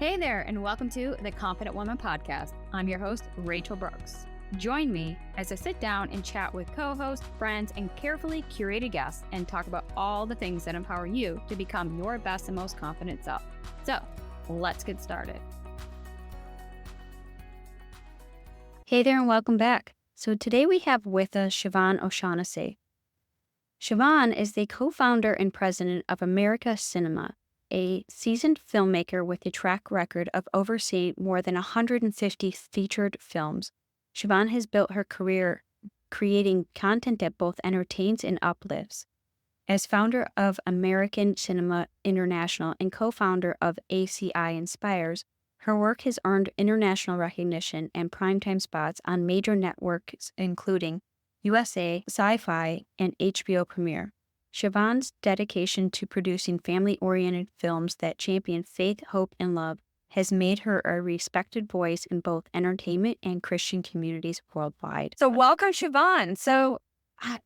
Hey there, and welcome to the Confident Woman Podcast. I'm your host, Rachel Brooks. Join me as I sit down and chat with co-hosts, friends, and carefully curated guests and talk about all the things that empower you to become your best and most confident self. So, let's get started. Hey there, and welcome back. So today we have with us Chevonne O'Shaughnessy. Chevonne is the co-founder and president of America Cinema, a seasoned filmmaker with a track record of overseeing more than 150 featured films. Chevonne has built her career creating content that both entertains and uplifts. As founder of American Cinema International and co-founder of ACI Inspires, her work has earned international recognition and primetime spots on major networks including USA, Sci-Fi, and HBO Premiere. Chevonne's dedication to producing family-oriented films that champion faith, hope, and love has made her a respected voice in both entertainment and Christian communities worldwide. So welcome, Chevonne. So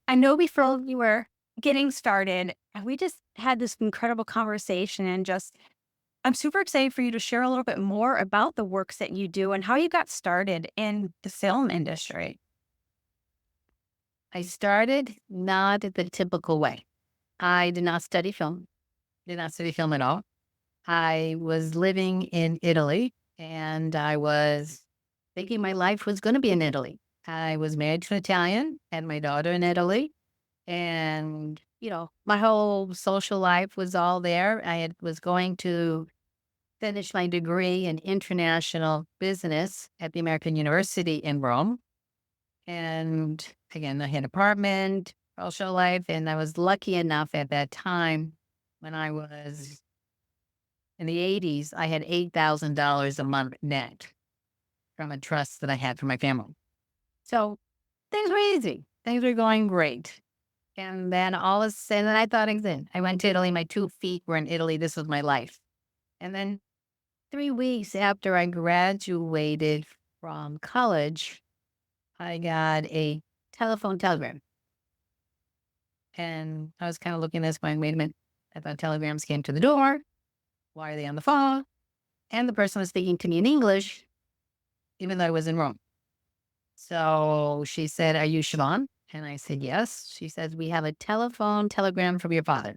I know before you were getting started, we just had this incredible conversation and I'm super excited for you to share a little bit more about the works that you do and how you got started in the film industry. I started not the typical way. I did not study film, at all. I was living in Italy and I was thinking my life was going to be in Italy. I was married to an Italian, had my daughter in Italy, and, my whole social life was all there. Was going to finish my degree in international business at the American University in Rome. And again, I had an apartment, social life, and I was lucky enough at that time when I was in the 80s, I had $8,000 a month net from a trust that I had for my family. So things were easy. Things were going great. And then all of a sudden, I thought again, I went to Italy. My 2 feet were in Italy. This was my life. And then 3 weeks after I graduated from college, I got a telegram. And I was kind of looking at this going, wait a minute. I thought telegrams came to the door. Why are they on the phone? And the person was speaking to me in English, even though I was in Rome. So she said, are you Chevonne? And I said, yes. She says, we have a telegram from your father.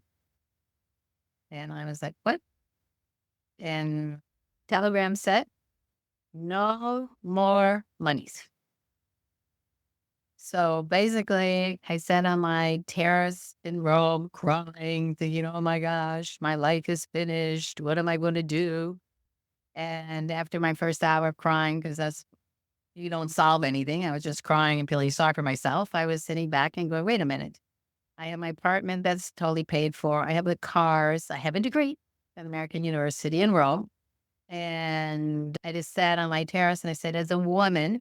And I was like, what? And telegram said, no more monies. So basically, I sat on my terrace in Rome crying, thinking, oh my gosh, my life is finished. What am I going to do? And after my first hour of crying, because you don't solve anything, I was just crying and feeling sorry for myself. I was sitting back and going, wait a minute. I have my apartment that's totally paid for. I have the cars. I have a degree at American University in Rome. And I just sat on my terrace and I said, as a woman,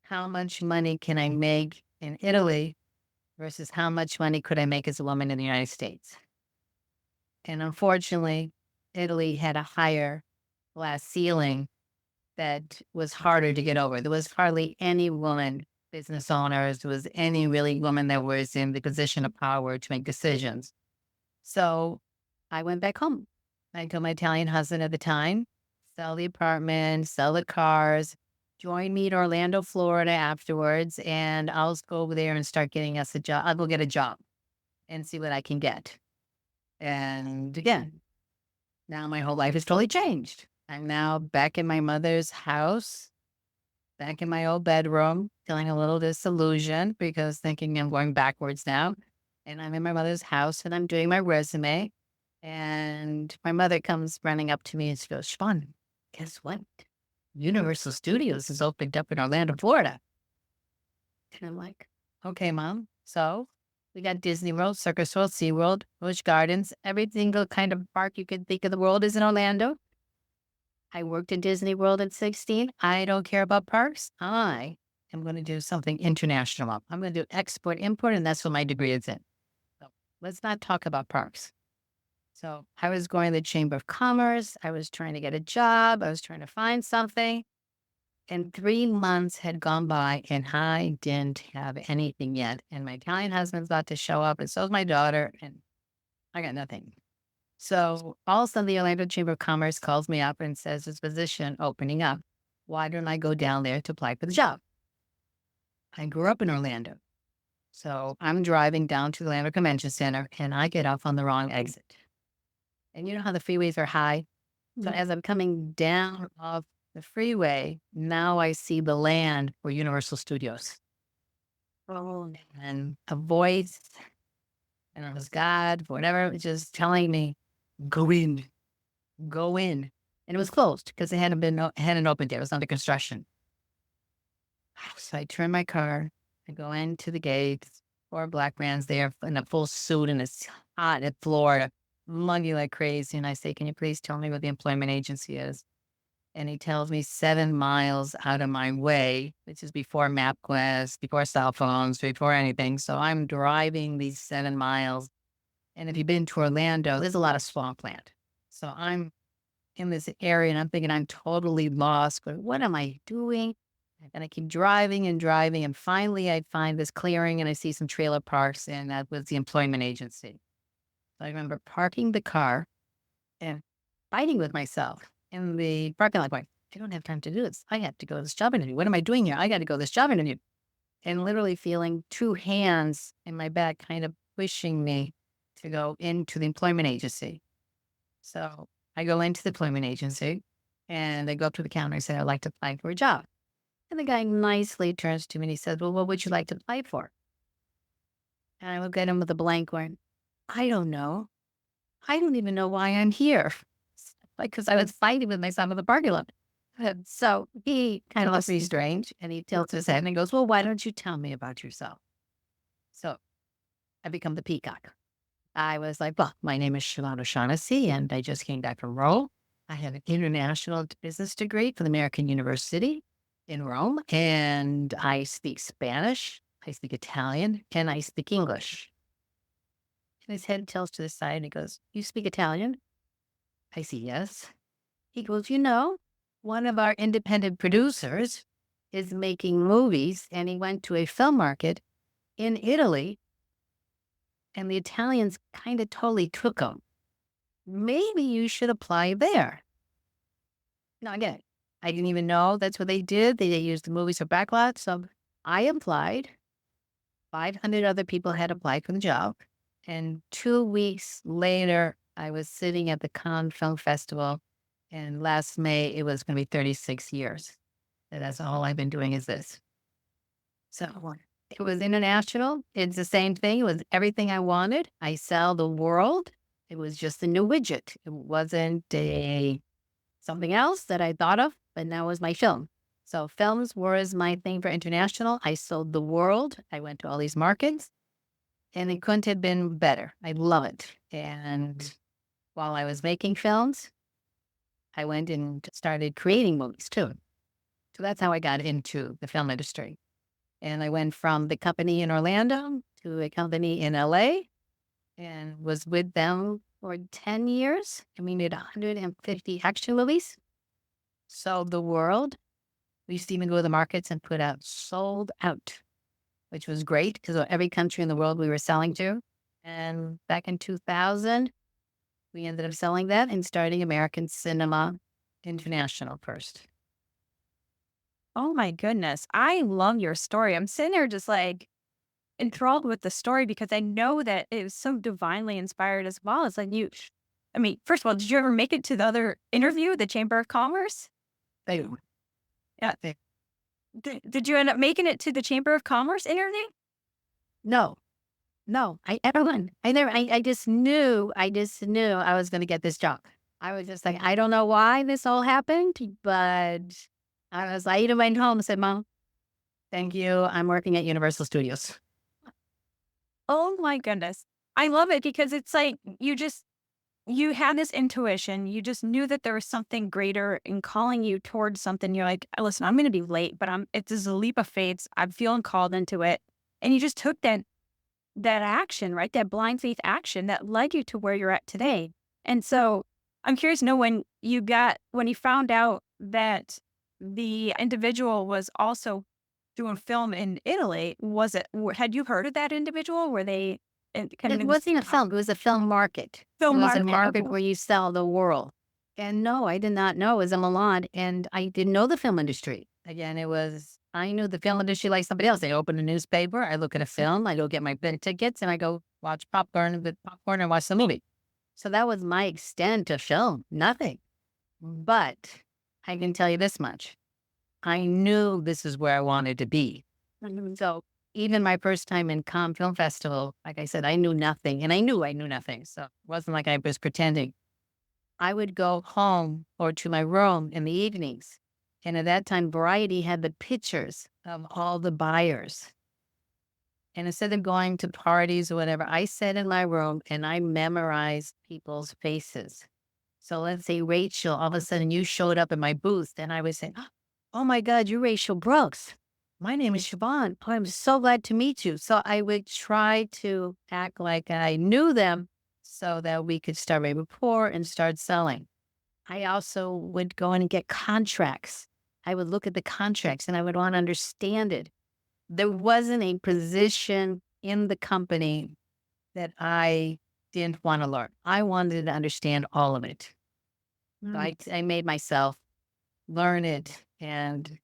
how much money can I make in Italy versus how much money could I make as a woman in the United States? And unfortunately, Italy had a higher glass ceiling that was harder to get over. There was hardly any woman business owners, there was any really woman that was in the position of power to make decisions. So I went back home. I told my Italian husband at the time, sell the apartment, sell the cars, join me in Orlando, Florida afterwards, and I'll go over there and start getting us a job. I'll go get a job and see what I can get. And again, now my whole life has totally changed. I'm now back in my mother's house, back in my old bedroom, feeling a little disillusioned because thinking I'm going backwards now. And I'm in my mother's house and I'm doing my resume. And my mother comes running up to me and she goes, Chevonne, guess what? Universal Studios is opened up in Orlando, Florida. And I'm like, okay, Mom. So we got Disney World, Circus World, SeaWorld, Busch Gardens, every single kind of park you could think of the world is in Orlando. I worked in Disney World at 16. I don't care about parks. I am going to do something international. I'm going to do export, import, and that's what my degree is in. So let's not talk about parks. So I was going to the Chamber of Commerce. I was trying to get a job. I was trying to find something. And 3 months had gone by and I didn't have anything yet. And my Italian husband's about to show up and so is my daughter. And I got nothing. So all of a sudden, the Orlando Chamber of Commerce calls me up and says there's a position opening up. Why don't I go down there to apply for the job? I grew up in Orlando. So I'm driving down to the Orlando Convention Center and I get off on the wrong exit. And you know how the freeways are high? So Mm. as I'm coming down off the freeway, now I see the land for Universal Studios. Oh, And a voice, and it was God, whatever, was just telling me, go in, go in. And it was closed because it hadn't opened yet. It was under construction. So I turn my car, I go into the gates, 4 black man's there in a full suit and it's hot in Florida, muggy like crazy. And I say, can you please tell me what the employment agency is? And he tells me 7 miles out of my way, which is before MapQuest, before cell phones, before anything. So I'm driving these 7 miles. And if you've been to Orlando, there's a lot of swampland. So I'm in this area and I'm thinking I'm totally lost. But what am I doing? And I keep driving and driving. And finally, I find this clearing and I see some trailer parks. And that was the employment agency. So I remember parking the car and fighting with myself in the parking lot, going, I don't have time to do this. I have to go to this job interview. What am I doing here? I got to go to this job interview. And literally feeling 2 hands in my back kind of pushing me to go into the employment agency. So I go into the employment agency and I go up to the counter. I say, I'd like to apply for a job. And the guy nicely turns to me and he says, well, what would you like to apply for? And I look at him with a blank going, I don't know. I don't even know why I'm here. Like, because I was fighting with myself in the parking lot. And so he kind of looks me strange and he tilts his head and he goes, well, why don't you tell me about yourself? So I become the peacock. I was like, well, my name is Chevonne O'Shaughnessy and I just came back from Rome. I have an international business degree from the American University in Rome, and I speak Spanish, I speak Italian, and I speak English. And his head tilts to the side and he goes, you speak Italian? I say, yes. He goes, you know, one of our independent producers is making movies and he went to a film market in Italy and the Italians kind of totally took him. Maybe you should apply there. Now, again, I didn't even know that's what they did. They used the movies for backlot. So I applied. 500 other people had applied for the job. And 2 weeks later, I was sitting at the Cannes Film Festival. And last May, it was going to be 36 years. And that's all I've been doing is this. So it was international. It's the same thing. It was everything I wanted. I sell the world. It was just a new widget. It wasn't something else that I thought of, but now was my film. So films was my thing for international. I sold the world. I went to all these markets and it couldn't have been better. I love it. And while I was making films, I went and started creating movies too. So that's how I got into the film industry. And I went from the company in Orlando to a company in LA and was with them for 10 years. And we did 150 action movies. Sold the world. We used to even go to the markets and put out sold out, which was great because every country in the world we were selling to. And back in 2000, we ended up selling that and starting American Cinema International first. oh my goodness. I love your story. I'm sitting there just like enthralled with the story because I know that it was so divinely inspired as well. It's like I mean, first of all, did you ever make it to the other interview, the Chamber of Commerce? They, Yeah. they, Did you end up making it to the Chamber of Commerce interview? no, no, I everyone. I never. I just knew. I just knew I was going to get this job. I was just like, I don't know why this all happened, but I even went home and said, Mom, thank you. I'm working at Universal Studios. Oh my goodness. I love it because it's like you had this intuition. You just knew that there was something greater in calling you towards something. You're like, listen, I'm going to be late, but it's just a leap of faith. I'm feeling called into it. And you just took that action, right? That blind faith action that led you to where you're at today. And so I'm curious to know when you found out that the individual was also doing film in Italy, had you heard of that individual? Were they? and kind of It in the wasn't same a film, it was a film market. It film was a market. market Okay. where you sell the world. And no, I did not know it was a Milan, and I didn't know the film industry. Again, I knew the film industry like somebody else. I open a newspaper, I look at a film, I go get my bid tickets, and I go watch popcorn with popcorn and watch the movie. So that was my extent of film, nothing. But I can tell you this much. I knew this is where I wanted to be. So even my first time in Cannes Film Festival, like I said, I knew nothing, and I knew nothing. So it wasn't like I was pretending. I would go home or to my room in the evenings. And at that time, Variety had the pictures of all the buyers. And instead of going to parties or whatever, I sat in my room and I memorized people's faces. So let's say Rachel, all of a sudden you showed up in my booth and I would say, "Oh my God, you're Rachel Brooks. My name is Chevonne. Oh, I'm so glad to meet you." So I would try to act like I knew them so that we could start a rapport and start selling. I also would go in and get contracts. I would look at the contracts and I would want to understand it. There wasn't a position in the company that I didn't want to learn. I wanted to understand all of it. So I made myself learn it. And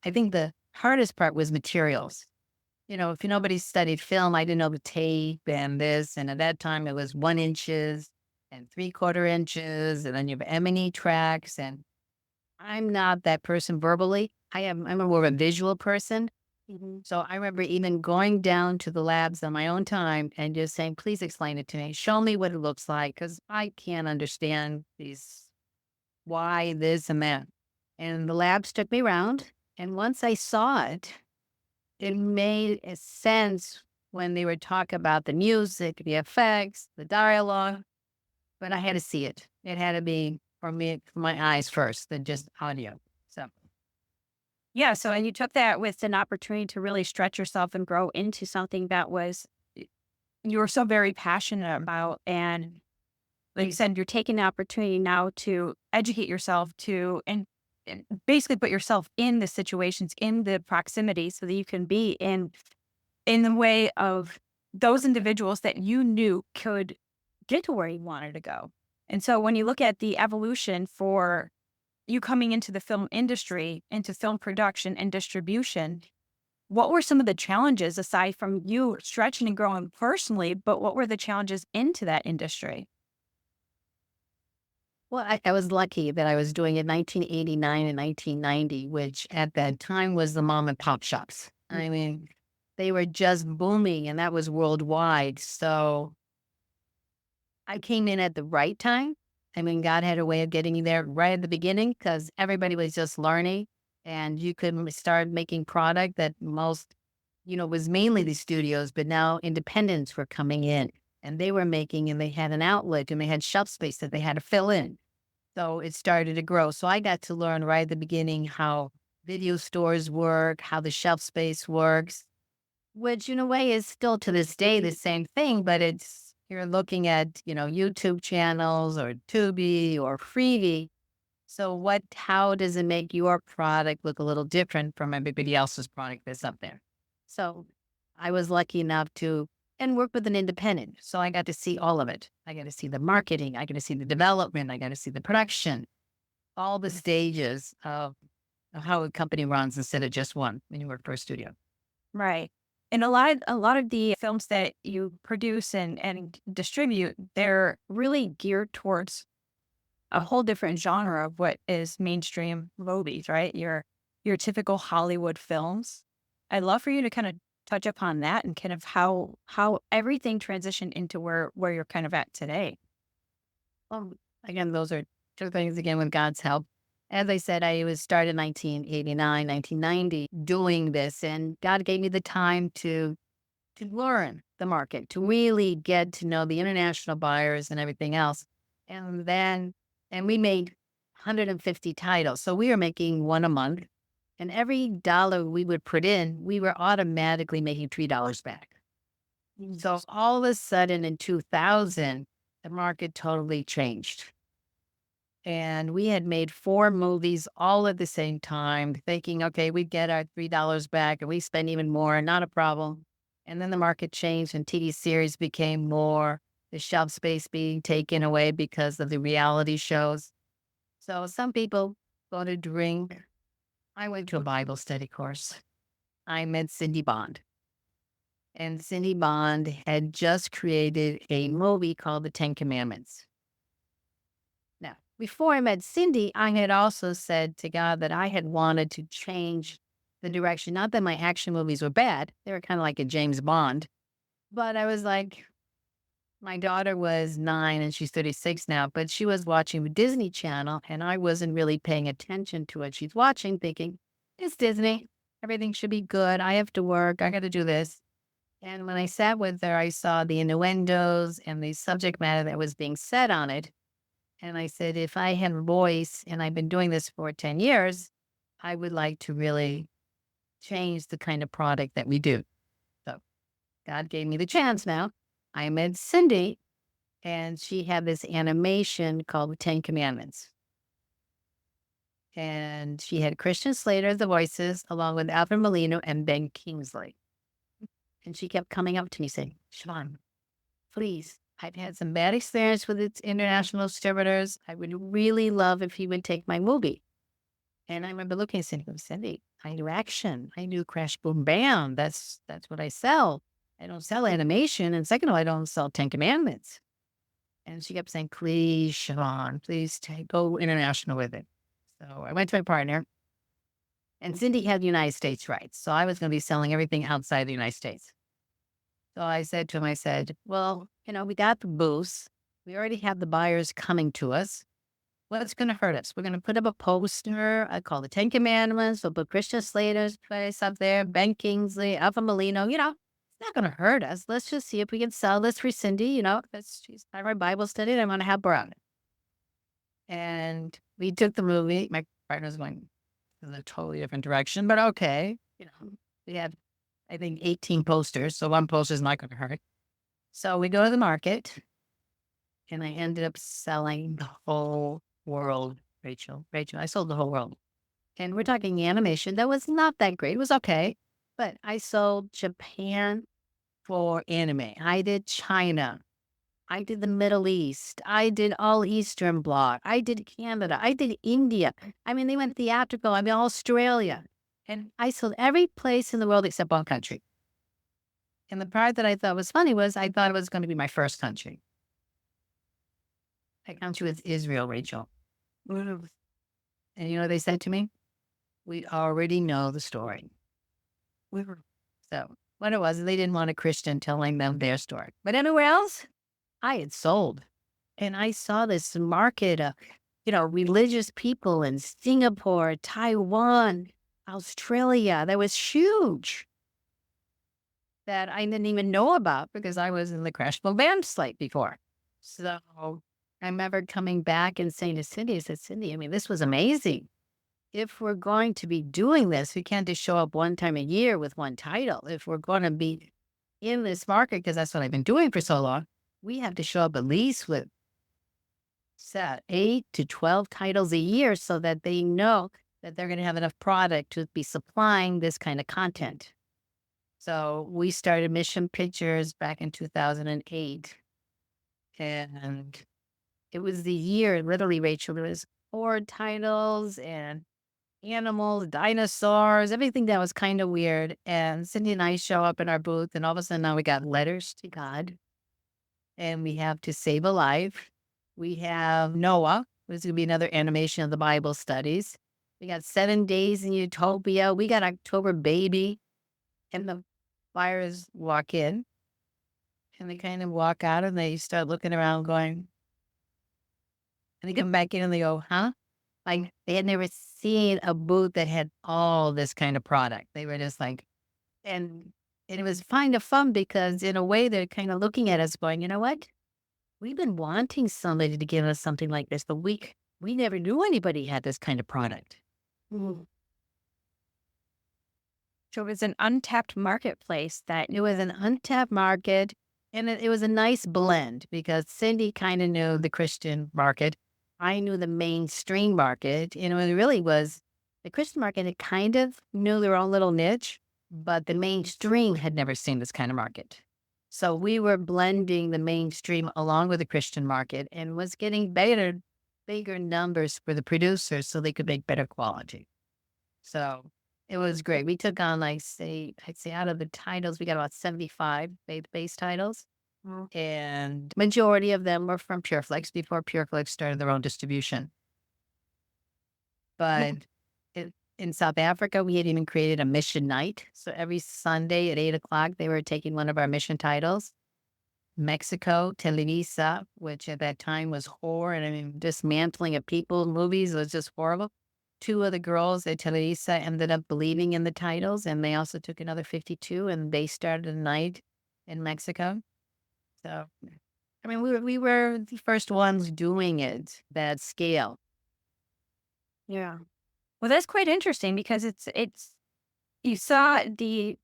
I think the hardest part was materials. If nobody studied film, I didn't know the tape and this. And at that time, it was 1 inches and 3/4 inches. And then you have M&E tracks. And I'm not that person verbally. I'm a more of a visual person. So I remember even going down to the labs on my own time and just saying, "Please explain it to me. Show me what it looks like, because I can't understand these, why this and that." And the labs took me around. And once I saw it, it made a sense when they would talk about the music, the effects, the dialogue, but I had to see it. It had to be for me, for my eyes first, than just audio. So Yeah, so and you took that with an opportunity to really stretch yourself and grow into something that was you were so very passionate about. And like you said, you're taking the opportunity now to educate yourself and basically put yourself in the situations, in the proximity so that you can be in the way of those individuals that you knew could get to where you wanted to go. And so when you look at the evolution for you coming into the film industry, into film production and distribution, what were some of the challenges aside from you stretching and growing personally, but what were the challenges into that industry? well, I was lucky that I was doing it 1989 and 1990, which at that time was the mom and pop shops. I mean, they were just booming, and that was worldwide. So I came in at the right time. I mean, God had a way of getting me there right at the beginning because everybody was just learning, and you could start making product that was mainly the studios, but now independents were coming in and they were making, and they had an outlet and they had shelf space that they had to fill in. So it started to grow. So I got to learn right at the beginning how video stores work, how the shelf space works, which in a way is still to this day the same thing, but you're looking at, YouTube channels or Tubi or Freebie. So how does it make your product look a little different from everybody else's product that's up there? So I was lucky enough to and work with an independent. So I got to see all of it. I got to see the marketing, I got to see the development, I got to see the production, all the stages of how a company runs instead of just one when you work for a studio. Right. And a lot of the films that you produce and distribute, they're really geared towards a whole different genre of what is mainstream movies, right? Your typical Hollywood films. I'd love for you to kind of touch upon that and kind of how everything transitioned into where you're kind of at today. Well, again, those are two things again with God's help. As I said, I was started 1989, 1990 doing this, and God gave me the time to learn the market, to really get to know the international buyers and everything else. And we made 150 titles. So we were making one a month. And every dollar we would put in, we were automatically making $3 back. So all of a sudden in 2000, the market totally changed. And we had made 4 movies all at the same time, thinking, okay, we get our $3 back and we spend even more, not a problem. And then the market changed and TV series became more the shelf space being taken away because of the reality shows. So some people go to drink. I went to a Bible study course. I met Cindy Bond. And Cindy Bond had just created a movie called The Ten Commandments. Now, before I met Cindy, I had also said to God that I had wanted to change the direction. Not that my action movies were bad, they were kind of like a James Bond, but I was like, my daughter was 9 and she's 36 now, but she was watching the Disney Channel and I wasn't really paying attention to what she's watching, thinking, it's Disney. Everything should be good. I have to work. I got to do this. And when I sat with her, I saw the innuendos and the subject matter that was being said on it. And I said, if I had a voice and I've been doing this for 10 years, I would like to really change the kind of product that we do. So God gave me the chance now. I met Cindy and she had this animation called The Ten Commandments. And she had Christian Slater as the voices, along with Alfred Molina and Ben Kingsley. And she kept coming up to me saying, Chevonne, please, I've had some bad experience with its international distributors. I would really love if you would take my movie. And I remember looking at Cindy, Cindy, I do action. I do crash, boom, bam. That's what I sell. I don't sell animation. And second of all, I don't sell Ten Commandments. And she kept saying, please, Chevonne, please go international with it. So I went to my partner. And Cindy had the United States rights. So I was going to be selling everything outside the United States. So I said to him, I said, well, we got the booths. We already have the buyers coming to us. What's going to hurt us? We're going to put up a poster. I call the Ten Commandments. We'll put Christian Slater's place up there, Ben Kingsley, Alpha Molino. It's not going to hurt us. Let's just see if we can sell this for Cindy. She's part of our Bible study and I want to help her out. And we took the movie. My partner's going in a totally different direction, but okay. We had, I think, 18 posters. So one poster is not going to hurt. So we go to the market and I ended up selling the whole world, Rachel, I sold the whole world. And we're talking animation. That was not that great. It was okay. But I sold Japan for anime. I did China. I did the Middle East. I did all Eastern Bloc. I did Canada. I did India. I mean, they went theatrical. I mean, Australia. And I sold every place in the world except one country. And the part that I thought was funny was I thought it was going to be my first country. That country was Israel, Rachel. And you know what they said to me? We already know the story. So what it was, they didn't want a Christian telling them their story. But anywhere else, I had sold. And I saw this market of, religious people in Singapore, Taiwan, Australia. That was huge. That I didn't even know about because I was in the Crash Boom Bam slate before. So I remember coming back and saying to Cindy, I said, Cindy, I mean, this was amazing. If we're going to be doing this, we can't just show up one time a year with one title. If we're going to be in this market, because that's what I've been doing for so long, we have to show up at least with 8 to 12 titles a year so that they know that they're going to have enough product to be supplying this kind of content. So we started Mission Pictures back in 2008. And it was the year, literally, Rachel, there was 4 titles and animals, dinosaurs, everything that was kind of weird. And Cindy and I show up in our booth and all of a sudden now we got Letters to God. And we have To Save a Life. We have Noah, which is going to be another animation of the Bible studies. We got 7 Days in Utopia. We got October Baby. And the buyers walk in and they kind of walk out and they start looking around going, and they come back in and they go, huh? Like they had never seen a booth that had all this kind of product. They were just like, and it was kind of fun because in a way they're kind of looking at us going, you know what? We've been wanting somebody to give us something like this, but we never knew anybody had this kind of product. Mm. So it was an untapped marketplace that It was an untapped market and it was a nice blend because Cindy kind of knew the Christian market. I knew the mainstream market. It really was the Christian market. It kind of knew their own little niche, but the mainstream had never seen this kind of market. So we were blending the mainstream along with the Christian market and was getting bigger numbers for the producers so they could make better quality. So it was great. We took on, like, I'd say out of the titles, we got about 75 base titles. Wow. And majority of them were from PureFlix before PureFlix started their own distribution. But in South Africa, we had even created a mission night. So every Sunday at 8 o'clock, they were taking one of our mission titles. Mexico, Televisa, which at that time was horror and I mean, dismantling of people, movies was just horrible. Two of the girls at Televisa ended up believing in the titles, and they also took another 52, and they started a night in Mexico. So, I mean, we were the first ones doing it that scale. Yeah. Well, that's quite interesting because it's you saw the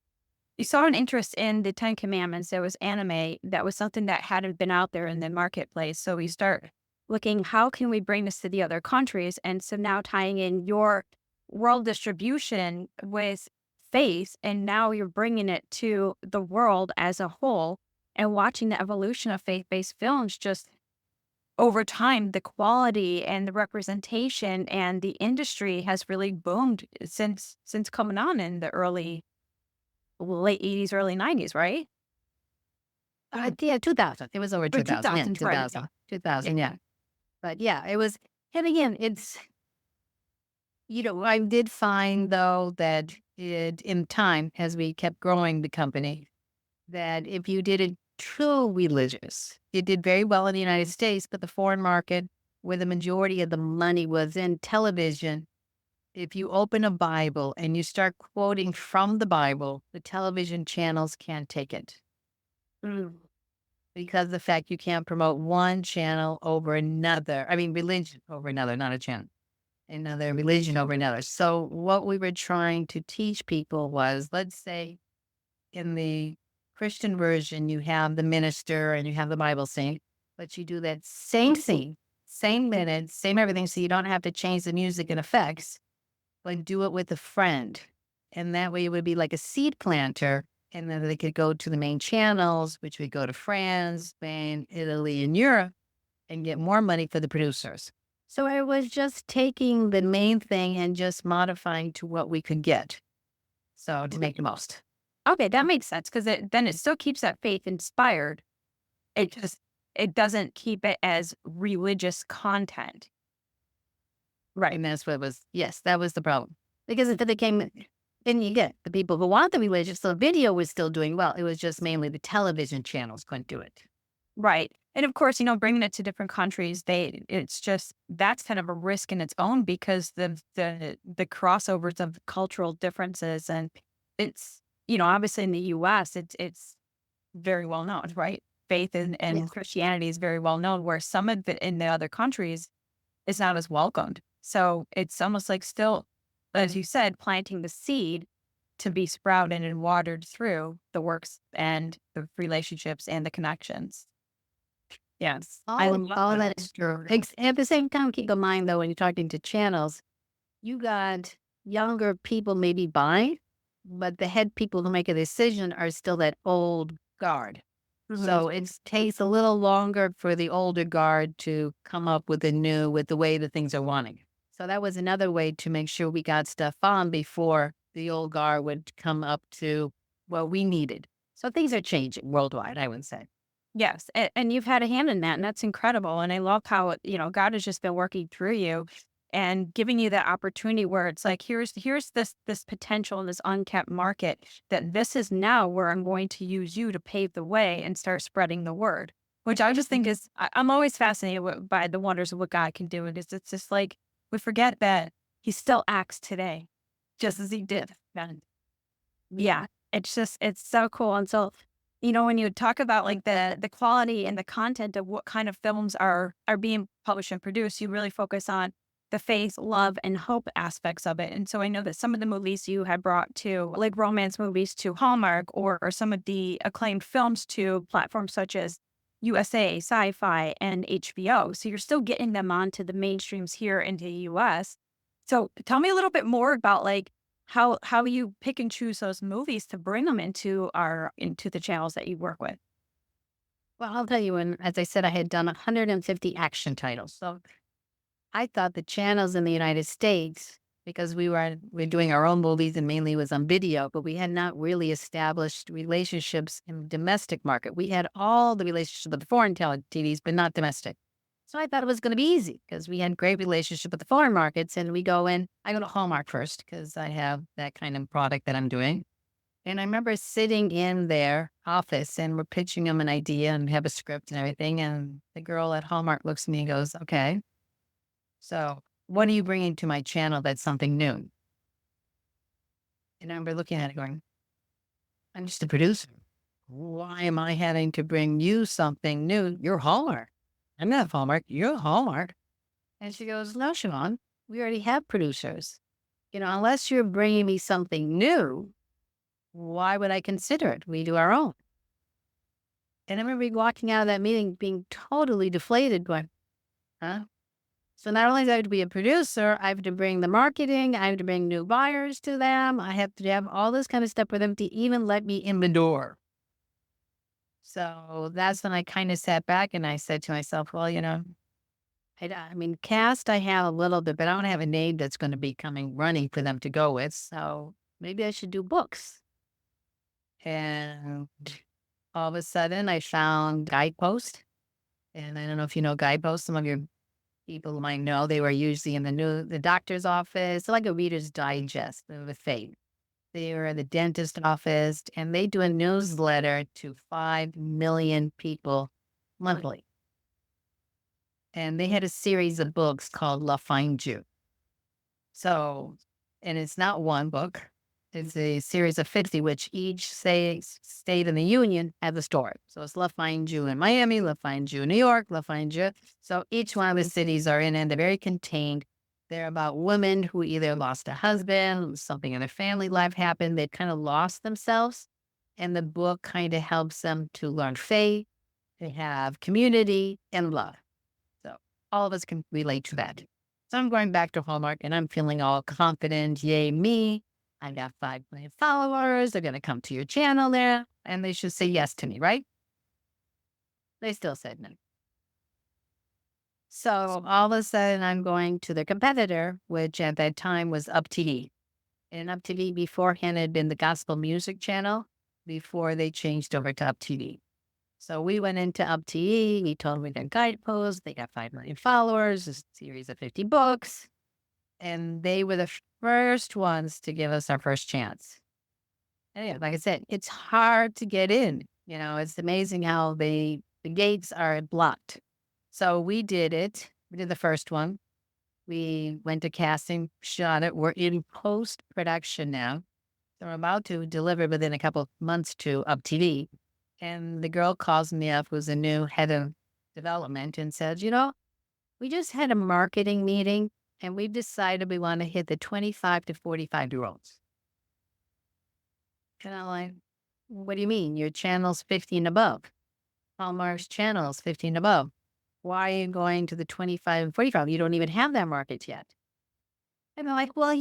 you saw an interest in the Ten Commandments. There was anime that was something that hadn't been out there in the marketplace. So we start looking, how can we bring this to the other countries? And so now tying in your world distribution with faith, and now you're bringing it to the world as a whole and watching the evolution of faith-based films just over time, the quality and the representation and the industry has really boomed since coming on in the late 80s, early 90s, right? Yeah, 2000. It was over Or 2000. Yeah, 2000s, right? 2000. 2000, yeah. But yeah, it was, and again, I did find though that in time, as we kept growing the company, that if you did it too religious, it did very well in the United States, but the foreign market, where the majority of the money was in television, if you open a Bible and you start quoting from the Bible, the television channels can't take it Mm. because of the fact you can't promote one channel over another. I mean, religion over another, not a channel. Another religion over another. So what we were trying to teach people was, let's say in the Christian version, you have the minister and you have the Bible scene, but you do that same scene, same minutes, same everything. So you don't have to change the music and effects, but do it with a friend. And that way it would be like a seed planter. And then they could go to the main channels, which would go to France, Spain, Italy, and Europe and get more money for the producers. So I was just taking the main thing and just modifying to what we could get. So to make the most. Okay, that makes sense because then it still keeps that faith inspired. It doesn't keep it as religious content. Right. And that's what was, yes, that was the problem. Because if it became, then you get the people who want the religious, so video was still doing well. It was just mainly the television channels couldn't do it. Right. And of course, bringing it to different countries, it's just, that's kind of a risk in its own because the crossovers of cultural differences, and it's, obviously in the US, it's very well known, right? Faith and Yes. Christianity is very well known, where some of it in the other countries is not as welcomed. So it's almost like still, as you said, planting the seed to be sprouted and watered through the works and the relationships and the connections. Yes. I love All that. that is true. At the same time, keep in mind though, when you're talking to channels, you got younger people maybe buying, but the head people who make a decision are still that old guard. So it takes a little longer for the older guard to come up with with the way that things are wanting. So that was another way to make sure we got stuff on before the old guard would come up to what we needed. So things are changing worldwide, I would say. Yes, and you've had a hand in that, and that's incredible. And I love how God has just been working through you and giving you that opportunity where it's like, here's this potential in this unkept market, that this is now where I'm going to use you to pave the way and start spreading the word. Which I just think is, I'm always fascinated by the wonders of what God can do. And it's just like we forget that He still acts today, just as He did then. Yeah, it's so cool. And so, when you talk about like the quality and the content of what kind of films are being published and produced, you really focus on the faith, love, and hope aspects of it. And so I know that some of the movies you had brought to, like romance movies, to Hallmark, or some of the acclaimed films to platforms such as USA, Sci-Fi, and HBO. So you're still getting them onto the mainstreams here into the US. So tell me a little bit more about like how you pick and choose those movies to bring them into the channels that you work with. Well, I'll tell you, when, as I said, I had done 150 action titles. So I thought the channels in the United States, because we're doing our own movies and mainly was on video, but we had not really established relationships in the domestic market. We had all the relationships with the foreign TVs, but not domestic. So I thought it was going to be easy because we had great relationship with the foreign markets, and we go in. I go to Hallmark first because I have that kind of product that I'm doing. And I remember sitting in their office and we're pitching them an idea and have a script and everything. And the girl at Hallmark looks at me and goes, "Okay, so what are you bringing to my channel that's something new?" And I remember looking at it going, "I'm just a producer. Why am I having to bring you something new? You're Hallmark. I'm not Hallmark. You're Hallmark." And she goes, "No, Chevonne, we already have producers. Unless you're bringing me something new, why would I consider it? We do our own." And I remember walking out of that meeting being totally deflated, going, huh? So not only do I have to be a producer, I have to bring the marketing, I have to bring new buyers to them, I have to have all this kind of stuff for them to even let me in the door. So that's when I kind of sat back and I said to myself, well, I mean, cast I have a little bit, but I don't have a name that's going to be coming running for them to go with. So maybe I should do books. And all of a sudden I found Guidepost. And I don't know if you know Guidepost. Some of your people might know they were usually in the doctor's office, like a Reader's Digest with fate. They were at the dentist office, and they do a newsletter to 5 million people monthly. And they had a series of books called La Find You. So, and it's not one book. It's a series of 50, which each state in the union has a story. So it's La Find You in Miami, La Find You in New York, La Find You. So each one of the cities are in, and they're very contained. They're about women who either lost a husband, something in their family life happened, they kind of lost themselves. And the book kind of helps them to learn faith, to have community and love. So all of us can relate to that. So I'm going back to Hallmark and I'm feeling all confident. Yay, me. I got 5 million followers. They're going to come to your channel there and they should say yes to me, right? They still said no. So all of a sudden I'm going to the competitor, which at that time was Up TV. And Up TV beforehand had been the gospel music channel before they changed over to Up TV. So we went into Up TV. He told me their Guideposts. They got 5 million followers, a series of 50 books. And they were the first ones to give us our first chance. And yeah, like I said, it's hard to get in. It's amazing how the gates are blocked. So we did it. We did the first one. We went to casting, shot it. We're in post production now. So we're about to deliver within a couple of months to Up TV. And the girl calls me up, who's a new head of development, and says, we just had a marketing meeting and we've decided we want to hit the 25 to 45-year-olds. And I'm like, what do you mean? Your channel's 50 and above. Hallmark's channel is 50 and above. Why are you going to the 25 and 45? You don't even have that market yet. And they're like, well,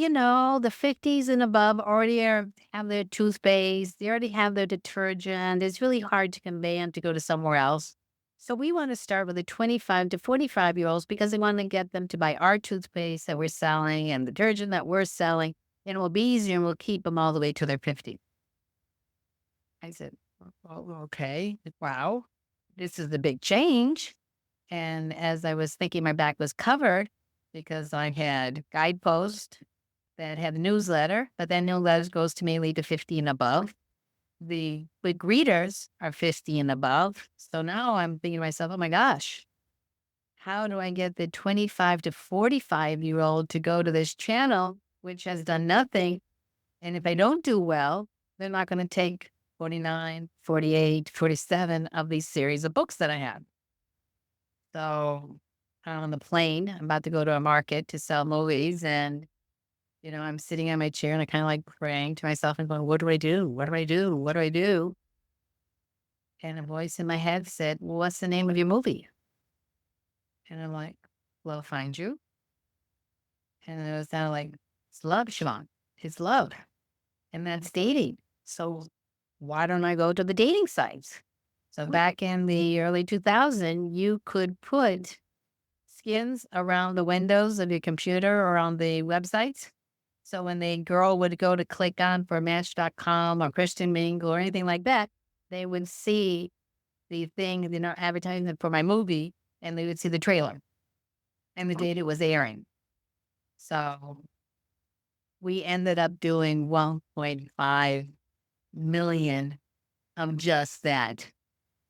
the 50s and above already have their toothpaste. They already have their detergent. It's really hard to convey them to go to somewhere else. So we want to start with the 25 to 45-year-olds because we want to get them to buy our toothpaste that we're selling and the detergent that we're selling. And it will be easier and we'll keep them all the way to their 50. I said, oh, okay. Wow. This is the big change. And as I was thinking, my back was covered because I had Guideposts that had the newsletter, but that newsletter goes to mainly to 50 and above. The big readers are 50 and above. So now I'm thinking to myself, oh my gosh, how do I get the 25 to 45-year-old to go to this channel, which has done nothing? And if I don't do well, they're not going to take 49, 48, 47 of these series of books that I have. So I'm on the plane. I'm about to go to a market to sell movies. And, I'm sitting on my chair and I kind of like praying to myself and going, what do I do? What do I do? What do I do? And a voice in my head said, well, what's the name of your movie? And I'm like, well, Find You. And it was kind of like, it's love, Chevonne. is love, and that's dating. So why don't I go to the dating sites? So back in the early 2000s, you could put skins around the windows of your computer or on the websites. So when the girl would go to click on for Match.com or Christian Mingle or anything like that, they would see the thing, advertisement for my movie, and they would see the trailer and the date it was airing. So we ended up doing 1.5 million of just that.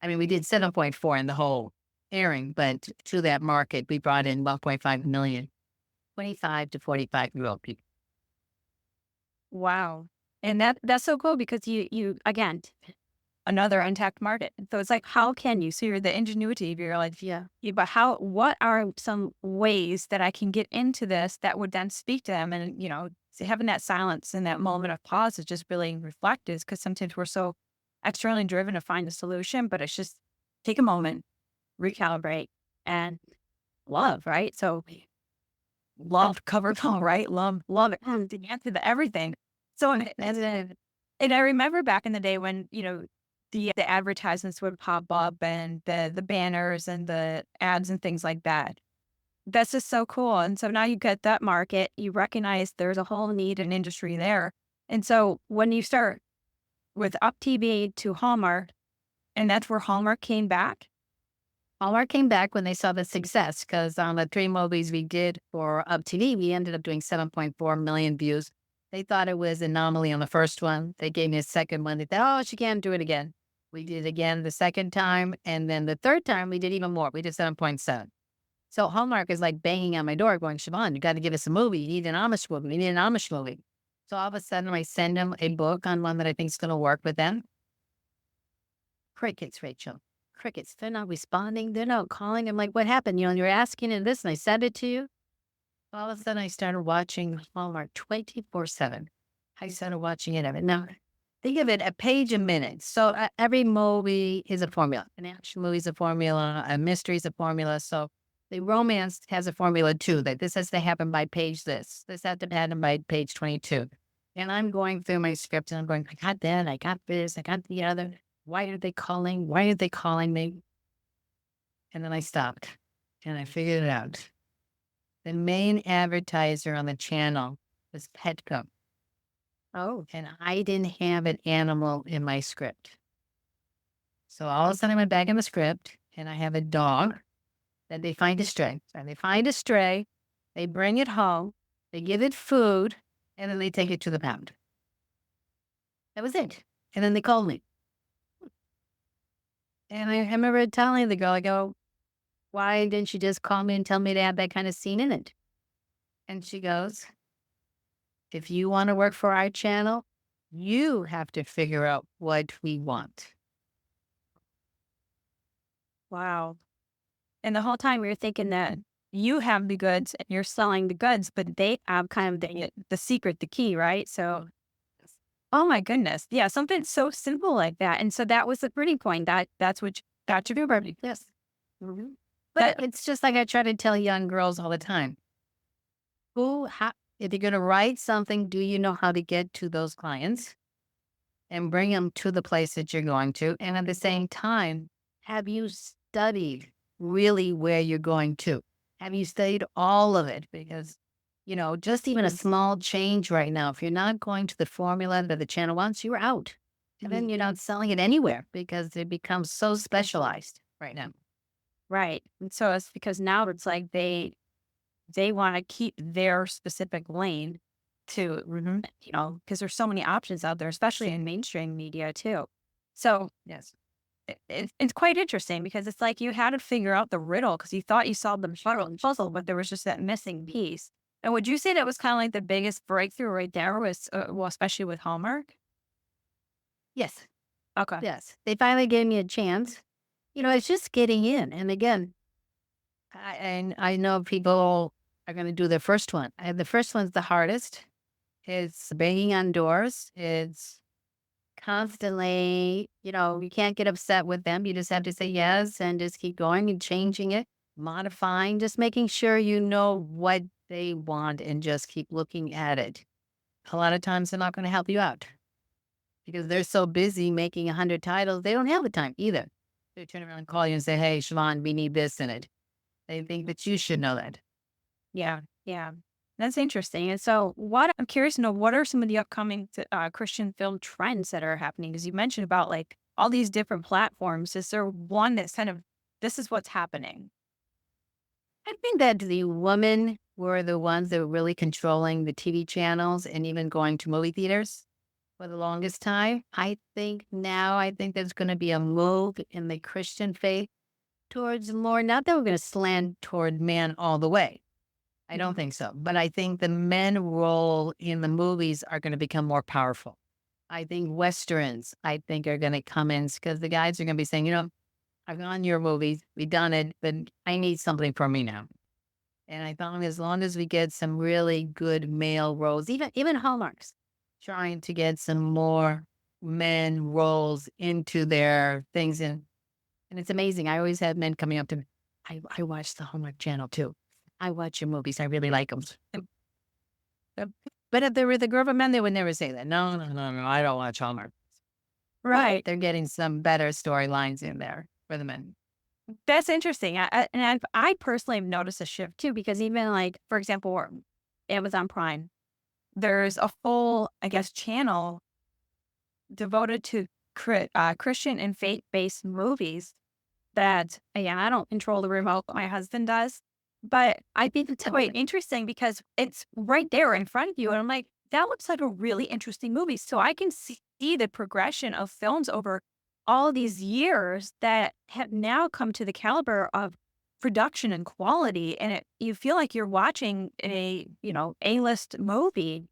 I mean, we did 7.4 in the whole airing, but to that market, we brought in 1.5 million, 25 to 45-year-old people. Wow. And that's so cool because you again, another untapped market. So it's like, how can you? So you're the ingenuity of your life. Yeah. But what are some ways that I can get into this that would then speak to them? And, having that silence and that moment of pause is just really reflective because sometimes we're so externally driven to find a solution, but it's just take a moment, recalibrate, and love, right? So love covers all, right? Love it. The answer to everything. So, and I remember back in the day when, the advertisements would pop up and the banners and the ads and things like that. That's just so cool. And so now you get that market, you recognize there's a whole need and industry there. And so when you start with Up TV to Hallmark, and that's where Hallmark came back. Hallmark came back when they saw the success because on the 3 movies we did for Up TV, we ended up doing 7.4 million views. They thought it was an anomaly on the first one. They gave me a second one. They thought, oh, she can't do it again. We did it again the second time. And then the third time, we did even more. We did 7.7. So Hallmark is like banging on my door going, Chevonne, you got to give us a movie. You need an Amish movie. You need an Amish movie. So all of a sudden, I send them a book on one that I think is going to work with them. Crickets, Rachel. Crickets. They're not responding. They're not calling. I'm like, what happened? You're asking and this, and I sent it to you. All of a sudden, I started watching Hallmark 24/7. I started watching it every now. Think of it a page a minute. So every movie is a formula. An action movie is a formula. A mystery is a formula. So the romance has a formula too. That this has to happen by page this. This has to happen by page 22. And I'm going through my script and I'm going, I got that. I got this. I got the other. Why are they calling? Why are they calling me? And then I stopped and I figured it out. The main advertiser on the channel was Petco. Oh, And I didn't have an animal in my script. So all of a sudden I went back in the script and I have a dog that they find a stray. And they find a stray, they bring it home, they give it food, and then they take it to the pound. That was it. And then they called me. And I remember telling the girl, I go, why didn't you just call me and tell me to have that kind of scene in it? And she goes, if you want to work for our channel, you have to figure out what we want. wow. And the whole time you're thinking that you have the goods and you're selling the goods, but they have kind of the secret, the key, right? So, oh my goodness. Yeah, something so simple like that. And so that was the pretty point. That's what got you to Barbie. Yes. But it's just like I try to tell young girls all the time. If you're going to write something, do you know how to get to those clients and bring them to the place that you're going to? And at the same time, have you studied really where you're going to? Have you studied all of it? Because, just even a small change right now, if you're not going to the formula that the channel wants, you're out. And then you're not selling it anywhere because it becomes so specialized right now. Right. And so it's because now it's like they want to keep their specific lane to, because there's so many options out there, especially in mainstream media too. So Yes. it's quite interesting because it's like you had to figure out the riddle because you thought you solved the puzzle, but there was just that missing piece. And would you say that was kind of like the biggest breakthrough right there was, especially with Hallmark? Yes. Okay. Yes. They finally gave me a chance. It's just getting in. And again, I know people are going to do their first one. And the first one's the hardest. It's banging on doors. It's constantly, you can't get upset with them. You just have to say yes and just keep going and changing it, modifying, just making sure you know what they want and just keep looking at it. a lot of times they're not going to help you out because they're so busy making 100 titles, they don't have the time either. They turn around and call you and say, hey, Chevonne, we need this in it. They think that you should know that. Yeah, yeah. That's interesting. And so, what I'm curious to know, what are some of the upcoming Christian film trends that are happening? Because you mentioned about like all these different platforms. Is there one that's kind of this is what's happening? I think that the women were the ones that were really controlling the TV channels and even going to movie theaters for the longest time. I think there's going to be a move in the Christian faith towards more, not that we're going to slant toward man all the way. I don't Mhm. think so. But I think the men role in the movies are going to become more powerful. I think Westerns, I think, are going to come in because the guys are going to be saying, I've gone your movies, we've done it, but I need something for me now. And I thought as long as we get some really good male roles, even Hallmarks, trying to get some more men roles into their things. And it's amazing. I always have men coming up to me. I watch the Hallmark Channel too. I watch your movies. I really like them. But if there was a group of men, they would never say that. No, no, no, no. I don't watch Hallmark. Right. They're getting some better storylines in there for the men. That's interesting. I personally have noticed a shift too, because even like, for example, Amazon Prime, there's a full, I guess, channel devoted to Christian and faith based movies that, yeah, I don't control the remote, my husband does. But I think it's quite interesting because it's right there in front of you. And I'm like, that looks like a really interesting movie. So I can see the progression of films over all these years that have now come to the caliber of production and quality. And you feel like you're watching a, A-list movie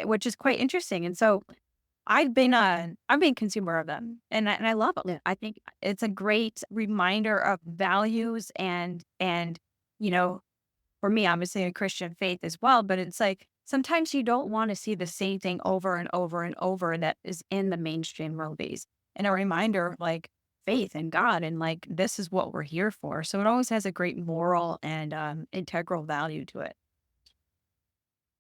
which is quite interesting. And so I've been a consumer of them, and I love them. Yeah. I think it's a great reminder of values and, you know, for me, I'm obviously a Christian faith as well, but it's like sometimes you don't wanna see the same thing over and over and over that is in the mainstream movies, and a reminder of, like, faith in God and, like, this is what we're here for, so it always has a great moral and, integral value to it.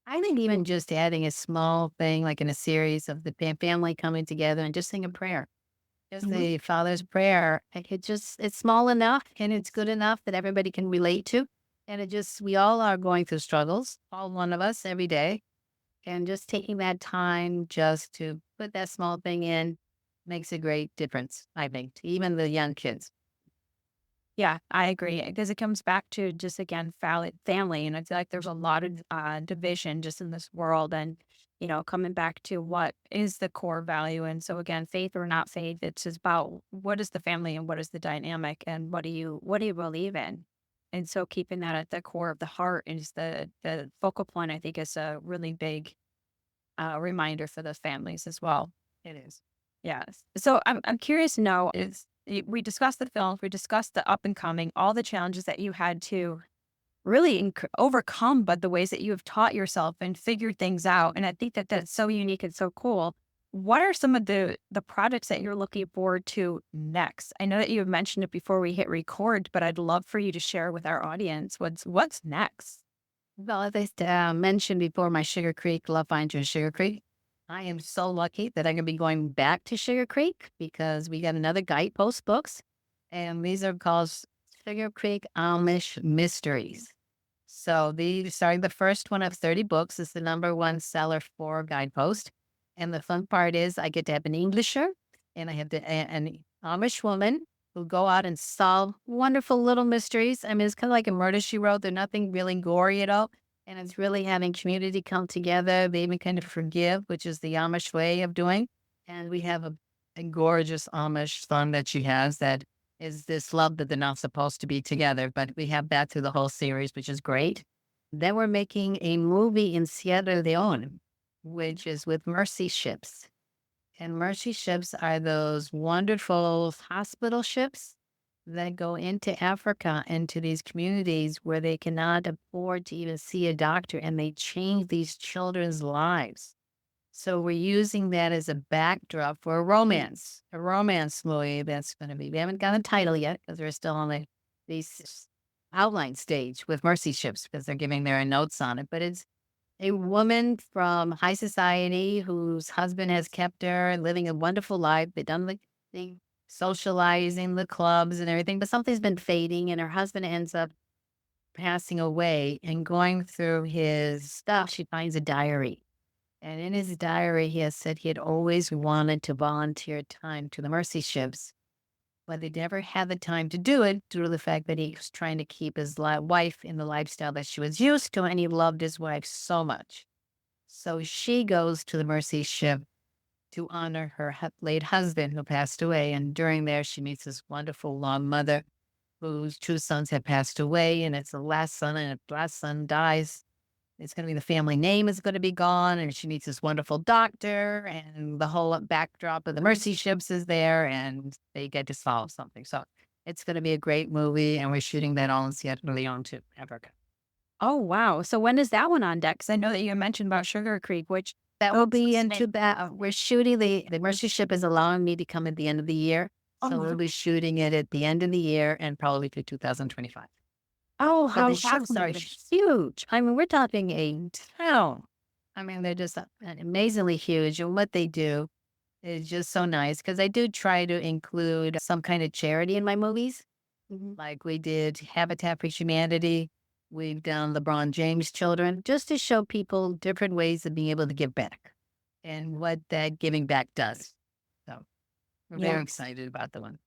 I think even just adding a small thing, like in a series of the family coming together and just saying a prayer, just Mhm. the Father's Prayer. It's small enough and it's good enough that everybody can relate to. And we all are going through struggles, all one of us every day. And just taking that time just to put that small thing in makes a great difference, I think, to even the young kids. Yeah, I agree because it comes back to just again family, and I feel like there's a lot of division just in this world, and coming back to what is the core value, and so again, faith or not faith, it's just about what is the family and what is the dynamic, and what do you believe in, and so keeping that at the core of the heart is the focal point. I think is a really big reminder for the families as well. It is. Yes. So I'm curious to know we discussed the films, we discussed the up and coming, all the challenges that you had to really overcome, but the ways that you have taught yourself and figured things out. And I think that that's so unique and so cool. What are some of the projects that you're looking forward to next? I know that you have mentioned it before we hit record, but I'd love for you to share with our audience what's next. Well, as I mentioned before, my Sugar Creek Love Finds You in Sugar Creek. I am so lucky that I'm going to be going back to Sugar Creek because we got another Guidepost books, and these are called Sugar Creek Amish Mysteries. So these starting the first one of 30 books is the number one seller for Guidepost. And the fun part is I get to have an Englisher and I have an Amish woman who go out and solve wonderful little mysteries. I mean, it's kind of like a murder she wrote. They're nothing really gory at all. And it's really having community come together. They even kind of forgive, which is the Amish way of doing. And we have a gorgeous Amish son that she has that is this love that they're not supposed to be together. But we have that through the whole series, which is great. Then we're making a movie in Sierra Leone, which is with mercy ships. And mercy ships are those wonderful hospital ships that go into Africa, into these communities where they cannot afford to even see a doctor, and they change these children's lives. So we're using that as a backdrop for a romance movie that's going to be. We haven't got a title yet because we're still on the outline stage with mercy ships because they're giving their notes on it. But a woman from high society whose husband has kept her living a wonderful life. They've done the socializing, the clubs and everything, but something's been fading, and her husband ends up passing away. And going through his stuff, she finds a diary. And in his diary, he has said he had always wanted to volunteer time to the mercy ships, but he never had the time to do it due to the fact that he was trying to keep his wife in the lifestyle that she was used to, and he loved his wife so much. So she goes to the mercy ship to honor her late husband who passed away. And during there, she meets this wonderful long mother whose two sons have passed away, and it's the last son, and if the last son dies, it's going to be the family name is going to be gone. And she meets this wonderful doctor, and the whole backdrop of the mercy ships is there, and they get to solve something. So it's going to be a great movie, and we're shooting that all in Sierra Leone too, Africa. Oh, wow. So when is that one on deck? Because I know that you mentioned about Sugar Creek, which That will be into that. We're shooting the mercy ship is allowing me to come at the end of the year. So we'll be shooting it at the end of the year and probably through 2025. oh, But how the ships are fascinating. huge. I mean, we're talking a town. I mean, they're just amazingly huge. And what they do is just so nice because I do try to include some kind of charity in my movies. Mhm. Like we did Habitat for Humanity. We've done LeBron James Children, just to show people different ways of being able to give back and what that giving back does. So we're very Yes. excited about the one.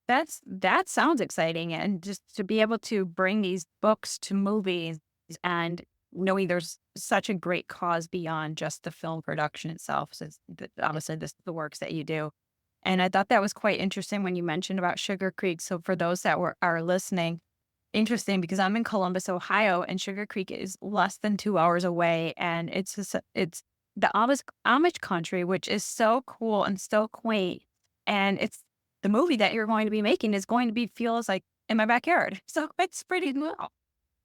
That sounds exciting. And just to be able to bring these books to movies and knowing there's such a great cause beyond just the film production itself. So obviously this the works that you do. And I thought that was quite interesting when you mentioned about Sugar Creek. So for those that are listening, interesting because I'm in Columbus, Ohio, and Sugar Creek is less than 2 hours away. And it's the Amish country, which is so cool and so quaint. And it's the movie that you're going to be making is going to be feels like in my backyard. So it's pretty cool.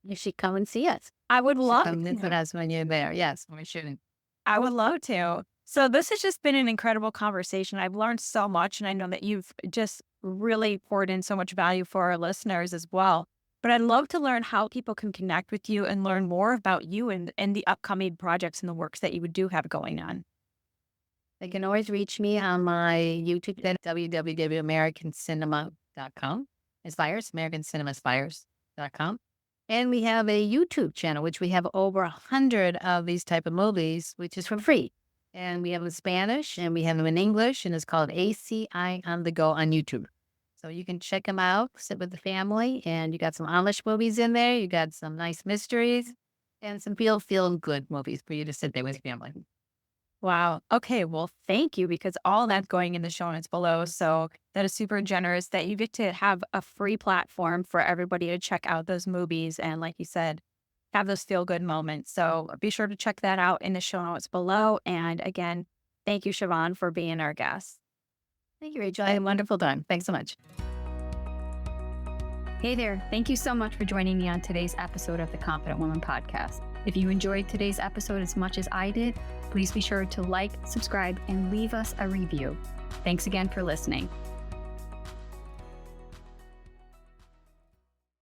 You should come and see us. I would You should love come visit to. us when you're there. Yes, when we're shooting. I would love to. So this has just been an incredible conversation. I've learned so much, and I know that you've just really poured in so much value for our listeners as well. But I'd love to learn how people can connect with you and learn more about you and the upcoming projects and the works that you would do have going on. They can always reach me on my YouTube channel, www.americancinema.com. Aspires, AmericanCinemaAspires.com. And we have a YouTube channel, which we have over 100 of these type of movies, which is for free. And we have them in Spanish and we have them in English, and it's called ACI on the Go on YouTube. So you can check them out, sit with the family, and you got some Amish movies in there. You got some nice mysteries and some feel good movies for you to sit there with family. Wow. Okay. Well, thank you because all that's going in the show notes below. So that is super generous that you get to have a free platform for everybody to check out those movies. And like you said, have those feel good moments. So be sure to check that out in the show notes below. And again, thank you, Chevonne, for being our guest. Thank you, Rachel. I had a wonderful time. Thanks so much. Hey there. Thank you so much for joining me on today's episode of the Confident Woman Podcast. If you enjoyed today's episode as much as I did, please be sure to like, subscribe, and leave us a review. Thanks again for listening.